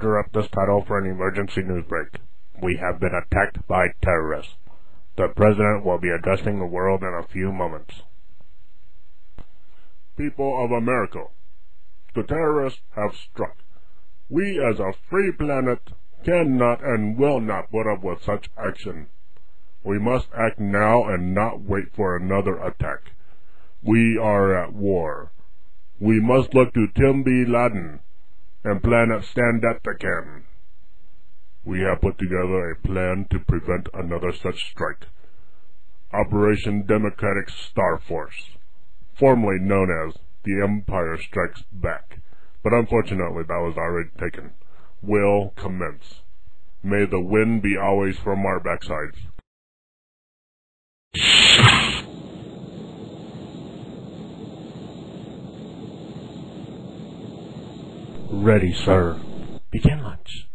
interrupt this title for an emergency news break. We have been attacked by terrorists. The President will be addressing the world in a few moments. People of America, the terrorists have struck. We as a free planet cannot and will not put up with such action. We must act now and not wait for another attack. We are at war. We must look to Tim B. Laden and Planet Standatican. We have put together a plan to prevent another such strike. Operation Democratic Star Force, formerly known as the Empire Strikes Back, but unfortunately that was already taken, will commence. May the wind be always from our backsides. Ready, sir. Begin launch.